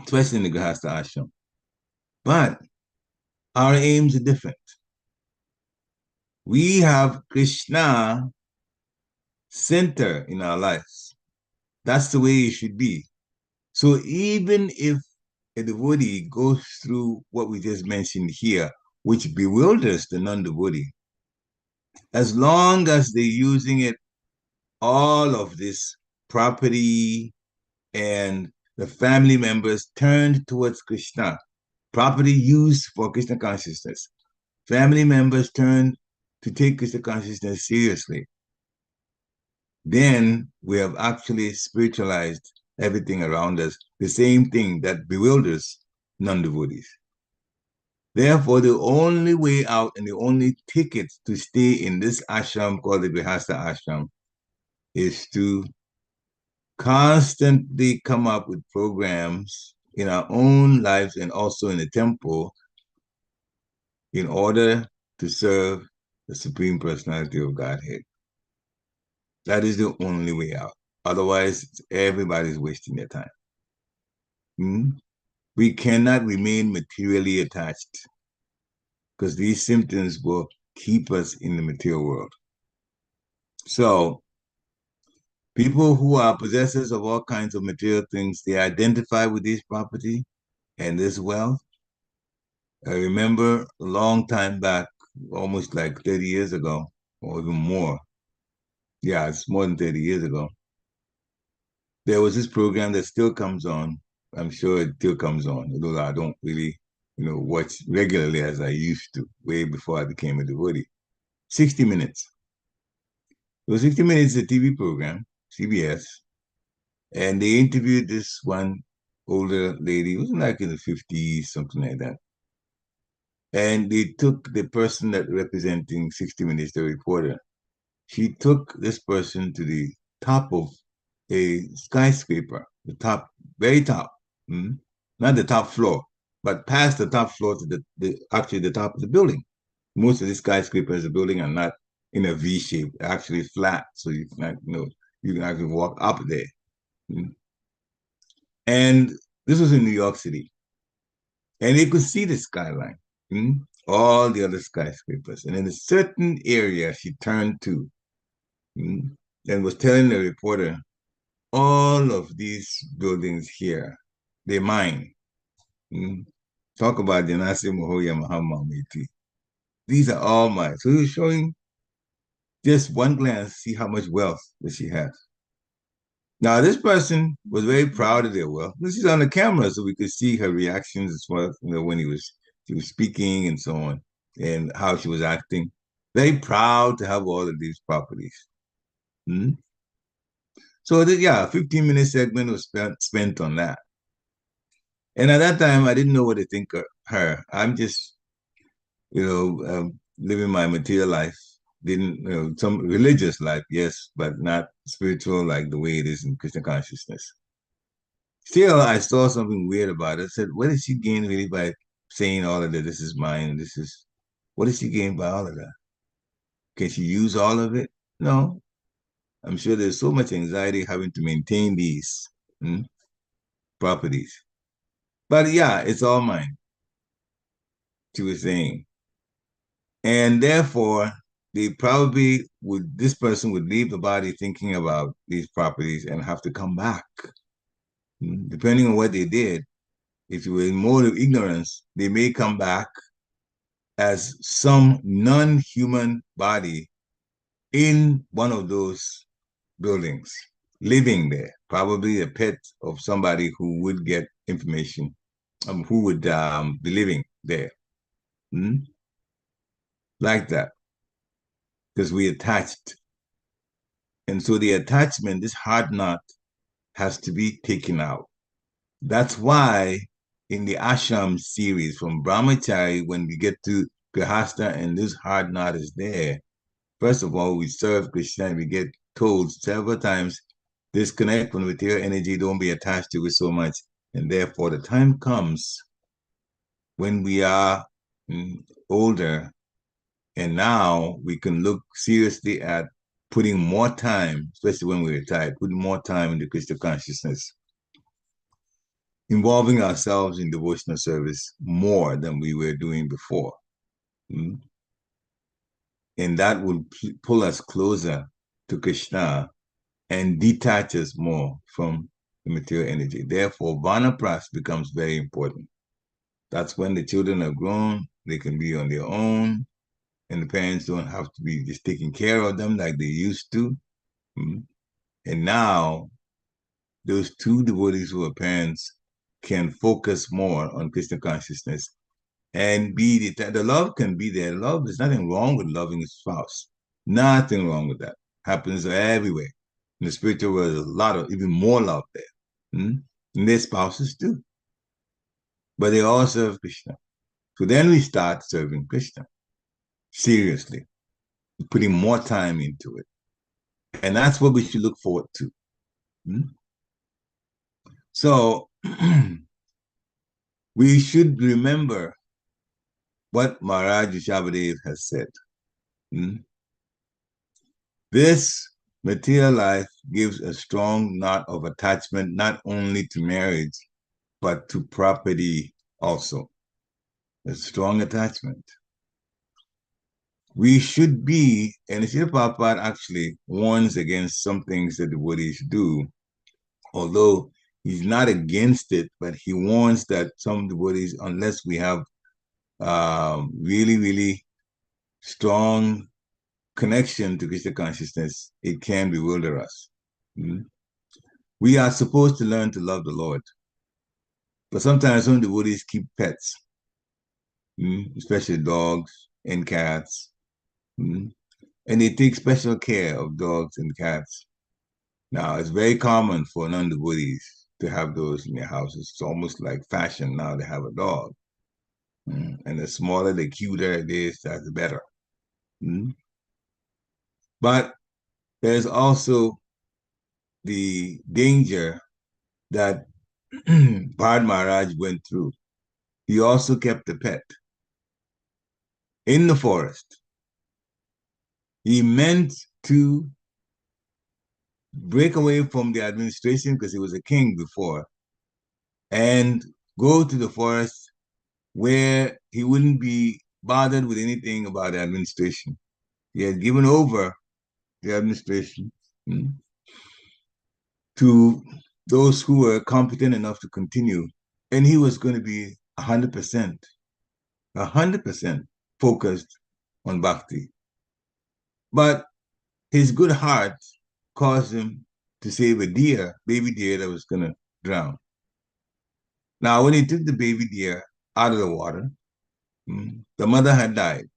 especially in the Grihastha ashram. But our aims are different. We have Krishna center in our lives. That's the way it should be. So even if a devotee goes through what we just mentioned here, which bewilders the non-devotee, as long as they're using it, all of this property and the family members turned towards Krishna, property used for Krishna consciousness, family members turned to take Krishna consciousness seriously, then we have actually spiritualized everything around us, the same thing that bewilders non-devotees. Therefore, the only way out and the only ticket to stay in this ashram called the Grihastha ashram is to constantly come up with programs in our own lives and also in the temple in order to serve the Supreme Personality of Godhead. That is the only way out. Otherwise, everybody's wasting their time. We cannot remain materially attached because these symptoms will keep us in the material world. So, people who are possessors of all kinds of material things, they identify with this property and this wealth. I remember a long time back, almost like 30 years ago, or even more. Yeah, it's more than 30 years ago. There was this program that still comes on. I'm sure it still comes on, although I don't really, watch regularly as I used to, way before I became a devotee. 60 Minutes. It was 60 Minutes, a TV program, CBS, and they interviewed this one older lady, it was like in the 50s, something like that. And they took the person that representing 60 Minutes, the reporter. She took this person to the top of a skyscraper, the top, very top, not the top floor, but past the top floor to actually the top of the building. Most of the skyscrapers, the building are not in a V shape, actually flat, so you can actually walk up there. And this was in New York City, and they could see the skyline, all the other skyscrapers, and in a certain area she turned to, and was telling the reporter, all of these buildings here, they're mine. Talk about Janasi Mahoya Mahamamiti. These are all mine. So he was showing just one glance, see how much wealth that she has. Now, this person was very proud of their wealth. This is on the camera, so we could see her reactions as well, when she was speaking and so on, and how she was acting. Very proud to have all of these properties. So, 15-minute segment was spent on that. And at that time, I didn't know what to think of her. I'm just, living my material life. Didn't, some religious life, yes, but not spiritual like the way it is in Krishna consciousness. Still, I saw something weird about it. I said, what did she gain really by saying all of that? This is mine. What did she gain by all of that? Can she use all of it? No. I'm sure there's so much anxiety having to maintain these properties. But yeah, it's all mine, she was saying. And therefore, this person would leave the body thinking about these properties and have to come back. Depending on what they did, if you were in mode of ignorance, they may come back as some non-human body in one of those buildings, living there, probably a pet of somebody who would get information, who would be living there. Like that, because we attached. And so the attachment, this hard knot, has to be taken out. That's why in the ashram series from brahmachari, when we get to grihastha and this hard knot is there, first of all, we serve Krishna and we get told several times, disconnect from material energy, don't be attached to it so much. And therefore, the time comes when we are older, and now we can look seriously at putting more time, especially when we're retired, putting more time into Krishna consciousness, involving ourselves in devotional service more than we were doing before. and that will pull us closer to Krishna and detach us more from the material energy. Therefore, Vanapras becomes very important. That's when the children are grown, they can be on their own, and the parents don't have to be just taking care of them like they used to. And now, those two devotees who are parents can focus more on Krishna consciousness and be the love can be there. Love, there's nothing wrong with loving a spouse. Nothing wrong with that. Happens everywhere. In the spiritual world, there's a lot of, even more love there. And their spouses too. But they all serve Krishna. So then we start serving Krishna seriously, putting more time into it. And that's what we should look forward to. So we should remember what Maharaj Rishabhadev has said. This material life gives a strong knot of attachment not only to marriage, but to property also. A strong attachment. We should be, and Srila Prabhupada actually warns against some things that devotees do, although he's not against it, but he warns that some devotees, unless we have really, really strong connection to Krishna consciousness, it can bewilder us. We are supposed to learn to love the Lord. But sometimes some devotees keep pets, especially dogs and cats. And they take special care of dogs and cats. Now, it's very common for non-devotees to have those in their houses. It's almost like fashion now to have a dog. And the smaller, the cuter it is, that's better. But there's also the danger that Bharat Maharaj went through. He also kept a pet in the forest. He meant to break away from the administration because he was a king before and go to the forest where he wouldn't be bothered with anything about the administration. He had given over the administration to those who were competent enough to continue. And he was going to be 100% focused on bhakti. But his good heart caused him to save a deer, baby deer that was going to drown. Now, when he took the baby deer out of the water, the mother had died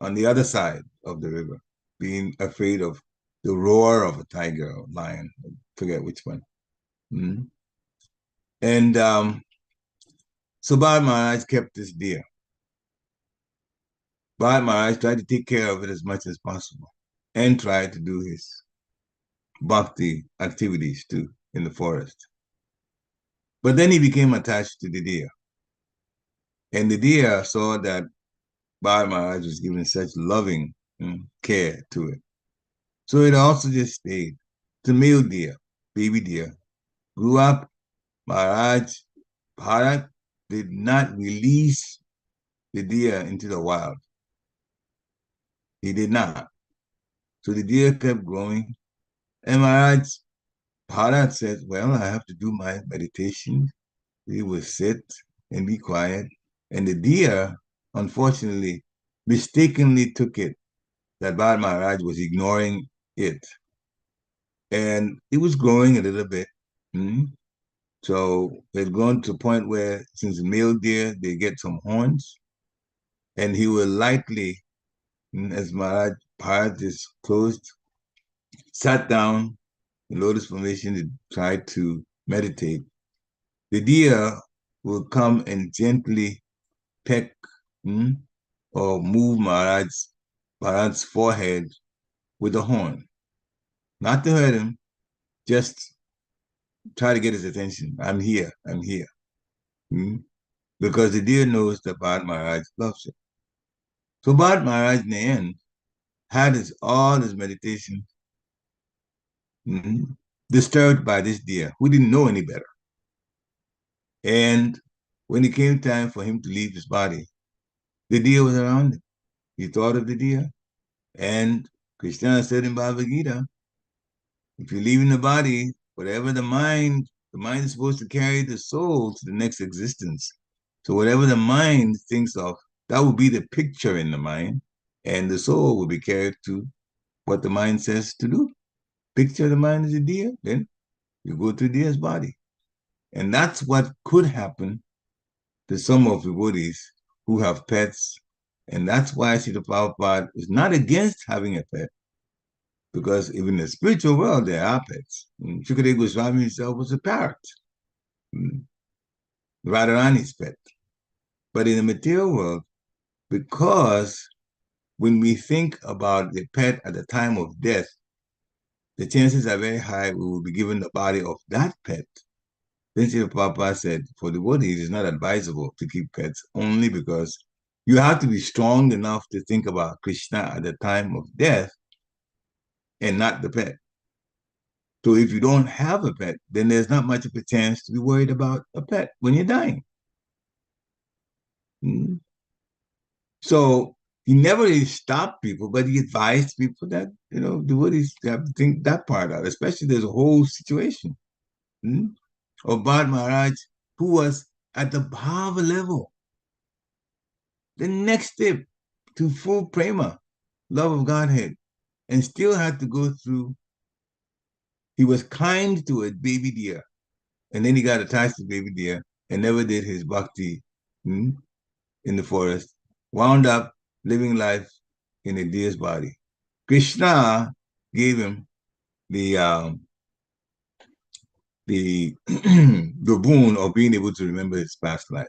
on the other side of the river, being afraid of the roar of a tiger or lion, I forget which one. And so Bharat Maharaj kept this deer. Bharat Maharaj tried to take care of it as much as possible and tried to do his bhakti activities too in the forest. But then he became attached to the deer. And the deer saw that Bharat Maharaj was giving such loving care to it. So it also just stayed. It's a male deer, baby deer. Grew up, Bharat did not release the deer into the wild. He did not. So the deer kept growing. And Bharat said, well, I have to do my meditation. He would sit and be quiet. And the deer, unfortunately, mistakenly took it that Bharat Maharaj was ignoring it. And it was growing a little bit. So it had grown to a point where, since male deer, they get some horns. And he will lightly, as Maharaj Bharat is closed, sat down in lotus formation to try to meditate. The deer will come and gently peck or move Bharat's forehead with a horn. Not to hurt him, just try to get his attention. I'm here. Because the deer knows that Bharat Maharaj loves it. So Bharat Maharaj in the end had all his meditation disturbed by this deer who didn't know any better. And when it came time for him to leave his body, the deer was around him. He thought of the deer And Krishna said in Bhagavad Gita, if you leave in the body, whatever the mind is supposed to carry the soul to the next existence. So whatever the mind thinks of, that will be the picture in the mind, and the soul will be carried to what the mind says to do. Picture the mind as a deer, then you go to deer's body. And that's what could happen to some of the devotees who have pets. And that's why Srila Prabhupada is not against having a pet, because even in the spiritual world, there are pets. Shukadeva Goswami himself was a parrot, Radharani's pet. But in the material world, because when we think about the pet at the time of death, the chances are very high we will be given the body of that pet. Then Srila Prabhupada said, for devotees, it's not advisable to keep pets, only because you have to be strong enough to think about Krishna at the time of death and not the pet. So if you don't have a pet, then there's not much of a chance to be worried about a pet when you're dying. So he never really stopped people, but he advised people that, devotees have to think that part out, especially there's a whole situation of Bharat Maharaj, who was at the bhava level, the next step to full prema, love of Godhead, and still had to go through. He was kind to a baby deer, and then he got attached to baby deer and never did his bhakti in the forest, wound up living life in a deer's body. Krishna gave him the the boon of being able to remember his past life.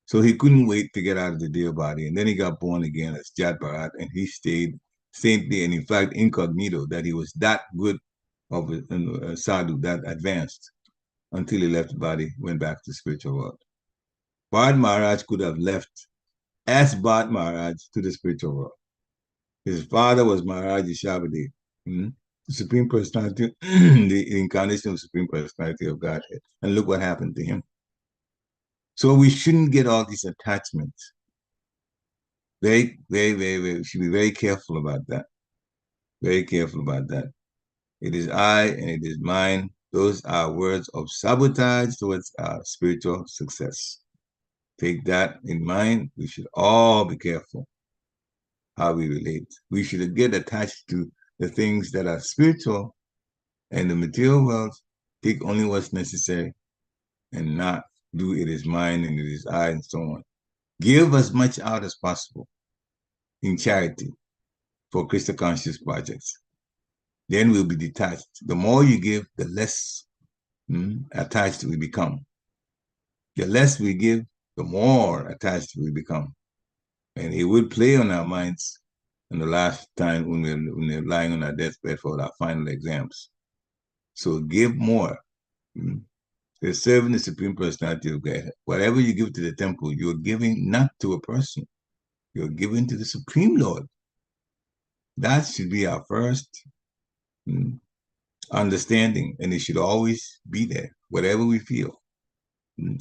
So he couldn't wait to get out of the deer body. And then he got born again as Jat Bharat, and he stayed saintly and in fact incognito, that he was that good of a sadhu, that advanced, until he left the body, went back to the spiritual world. Bharat Maharaj could have left as Bharat Maharaj to the spiritual world. His father was Maharaj Shabadi, the Supreme Personality, the incarnation of the Supreme Personality of Godhead. And look what happened to him. So we shouldn't get all these attachments. Very, very, very, very, we should be very careful about that. Very careful about that. It is I and it is mine. Those are words of sabotage towards our spiritual success. Take that in mind. We should all be careful how we relate. We should get attached to the things that are spiritual, and the material world, take only what's necessary and not do it is mine and it is I and so on. Give as much out as possible in charity for Krishna conscious projects. Then we'll be detached. The more you give, the less attached we become. The less we give, the more attached we become. And it will play on our minds in the last time when we're lying on our deathbed for our final exams. So give more. You're serving the Supreme Personality of God. Whatever you give to the temple, you're giving not to a person. You're giving to the Supreme Lord. That should be our first understanding, and it should always be there, whatever we feel.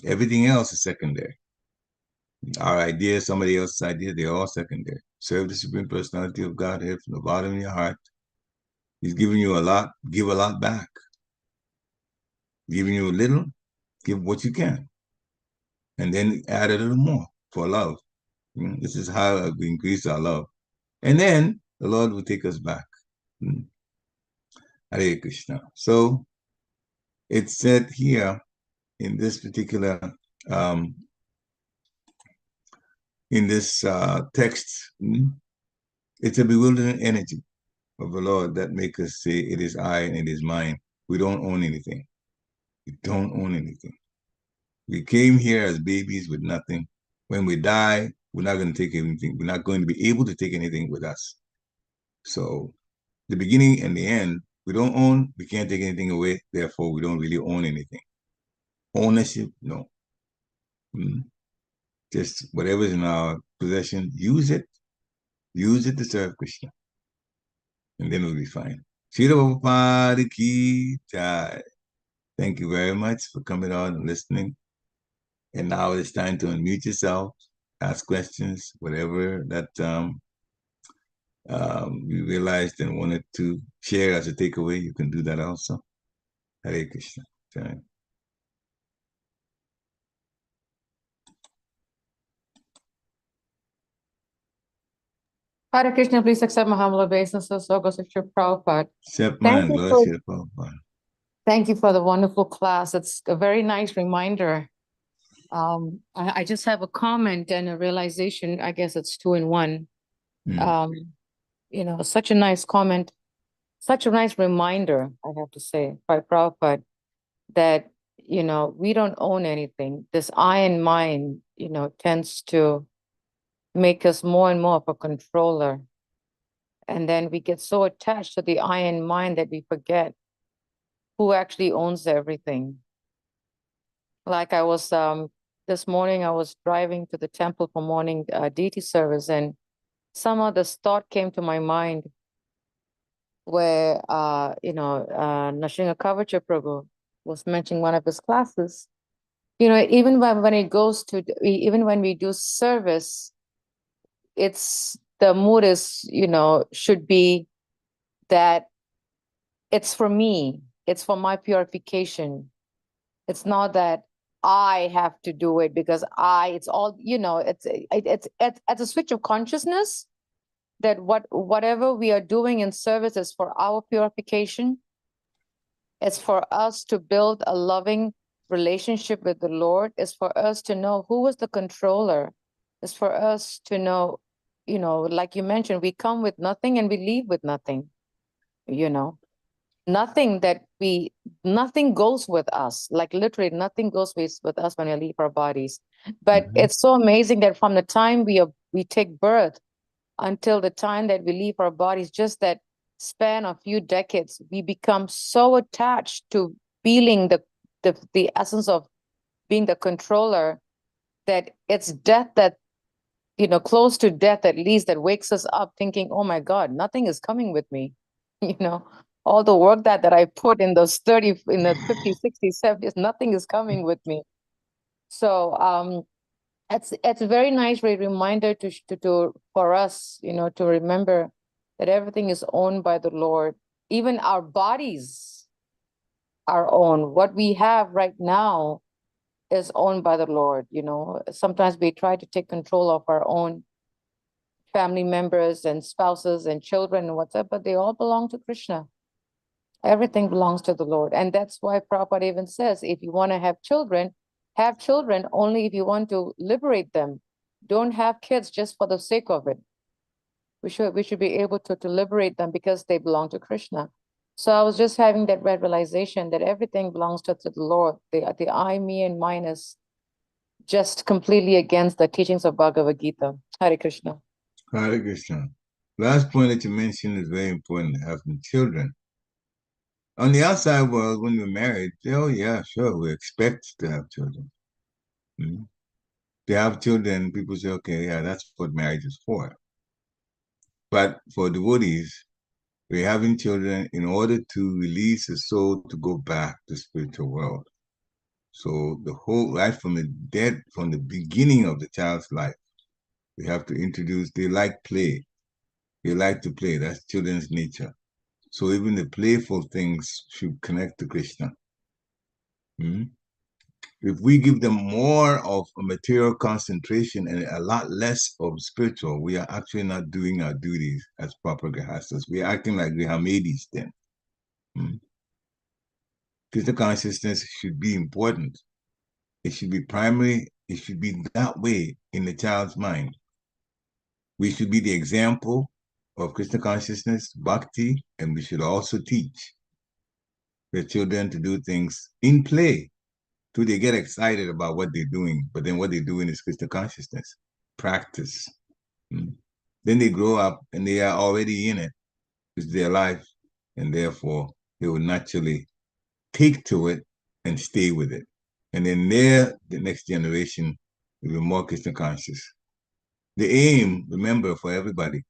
Everything else is secondary. Our ideas, somebody else's ideas, they're all secondary. Serve the Supreme Personality of Godhead from the bottom of your heart. He's giving you a lot, give a lot back. Giving you a little, give what you can. And then add a little more for love. This is how we increase our love. And then the Lord will take us back. Hare Krishna. So it's said here in this particular, in this text, it's a bewildering energy of the Lord that makes us say it is I and it is mine. We don't own anything. We don't own anything. We came here as babies with nothing. When we die, we're not going to take anything. We're not going to be able to take anything with us. So the beginning and the end, we don't own, we can't take anything away. Therefore, we don't really own anything. Ownership, no. Just whatever's in our possession, use it to serve Krishna. And then we'll be fine. Srila Prabhupada ki jai. Thank you very much for coming on and listening. And now it's time to unmute yourself, ask questions, whatever that you realized and wanted to share as a takeaway, you can do that also. Hare Krishna. Okay. Hare Krishna, please accept my humble obeisances. So goes Sri Prabhupada. Except Thank man, you Lord for Shri Prabhupada. thank you for the wonderful class. It's a very nice reminder. I just have a comment and a realization. I guess it's two in one. Mm. Such a nice comment, such a nice reminder, I have to say, by Prabhupada, that, we don't own anything. This I and mine, tends to make us more and more of a controller. And then we get so attached to the I and mine that we forget who actually owns everything. Like I was, this morning, I was driving to the temple for morning deity service, and somehow this thought came to my mind where, Nashinga Kavacha Prabhu was mentioning one of his classes. Even when it goes to, even when we do service, it's the mood is, should be that it's for me, it's for my purification. It's not that I have to do it because it's all, it's a switch of consciousness that whatever we are doing in service is for our purification. It's for us to build a loving relationship with the Lord. It's for us to know who is the controller. It's for us to know, like you mentioned, we come with nothing and we leave with nothing, nothing nothing goes with us. Like literally nothing goes with us when we leave our bodies. But it's so amazing that from the time we take birth until the time that we leave our bodies, just that span of few decades, we become so attached to feeling the essence of being the controller, that it's death that, close to death at least, that wakes us up thinking, oh my God, nothing is coming with me. All the work that I put in those 30, in the 50, 60, 70s, nothing is coming with me. So it's a very nice reminder to for us, to remember that everything is owned by the Lord. Even our bodies are owned. What we have right now is owned by the Lord. Sometimes we try to take control of our own family members and spouses and children and what's up, but they all belong to Krishna. Everything belongs to the Lord. And that's why Prabhupada even says, if you want to have children only if you want to liberate them. Don't have kids just for the sake of it. We should be able to liberate them because they belong to Krishna. So I was just having that realization that everything belongs to the Lord. The I, me, and mine is just completely against the teachings of Bhagavad Gita. Hare Krishna. Hare Krishna. Last point that you mentioned is very important, having children. On the outside world, when we're married, oh yeah, sure, we expect to have children. Mm-hmm. To have children, people say, okay, yeah, that's what marriage is for. But for devotees, we're having children in order to release the soul to go back to the spiritual world. So the whole, right from the beginning of the child's life, we have to introduce, they like play. They like to play. That's children's nature. So even the playful things should connect to Krishna. Hmm? If we give them more of a material concentration and a lot less of spiritual, we are actually not doing our duties as proper grihastas. We are acting like Grihamedis then. Hmm? Krishna consciousness should be important. It should be primary. It should be that way in the child's mind. We should be the example of Krishna consciousness, bhakti, and we should also teach the children to do things in play till they get excited about what they're doing. But then what they're doing is Krishna consciousness, practice. Mm. Then they grow up and they are already in it. It's their life, and therefore they will naturally take to it and stay with it. And then the next generation will be more Krishna conscious. The aim, remember, for everybody,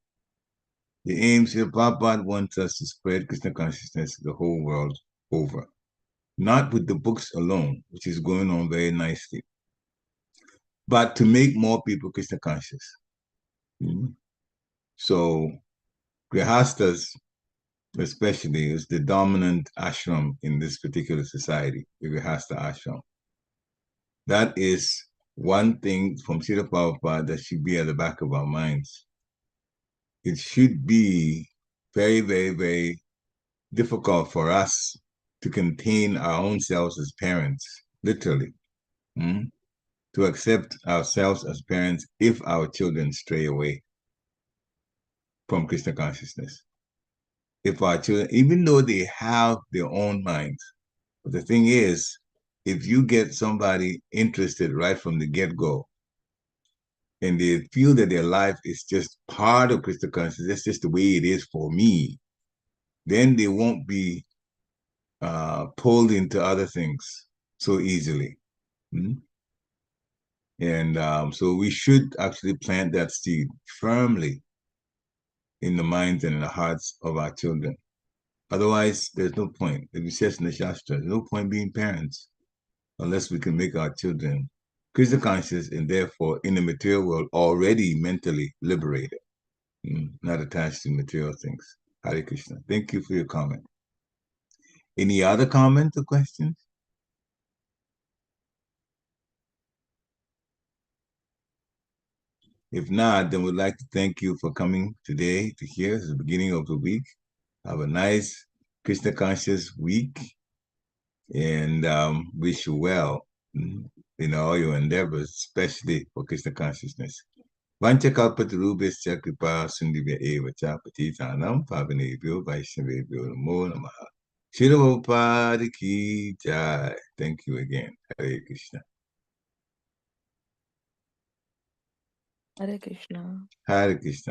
the aim, Srila Prabhupada wants us to spread Krishna consciousness the whole world over. Not with the books alone, which is going on very nicely, but to make more people Krishna conscious. Mm-hmm. So Grihastas, especially, is the dominant ashram in this particular society, the Grihasta ashram. That is one thing from Srila Prabhupada that should be at the back of our minds. It should be very, very, very difficult for us to contain our own selves as parents, literally, to accept ourselves as parents if our children stray away from Krishna consciousness. If our children, even though they have their own minds, but the thing is, if you get somebody interested right from the get-go, and they feel that their life is just part of Krishna consciousness, that's just the way it is for me, then they won't be pulled into other things so easily. And so we should actually plant that seed firmly in the minds and in the hearts of our children. Otherwise, there's no point. It says in the Shastra, there's no point being parents unless we can make our children Krishna conscious and therefore in the material world already mentally liberated, not attached to material things. Hare Krishna. Thank you for your comment. Any other comments or questions? If not, then we'd like to thank you for coming today to hear. It's the beginning of the week. Have a nice Krishna conscious week and wish you well in all your endeavors, especially for Krishna consciousness. Vanchakalpatarubhascha kripa sindhivya eva cha patitanam pavanebhyo vaishnavebhyo namo namaha. Srila Prabhupada ki jai. Thank you again. Hare Krishna. Hare Krishna. Hare Krishna.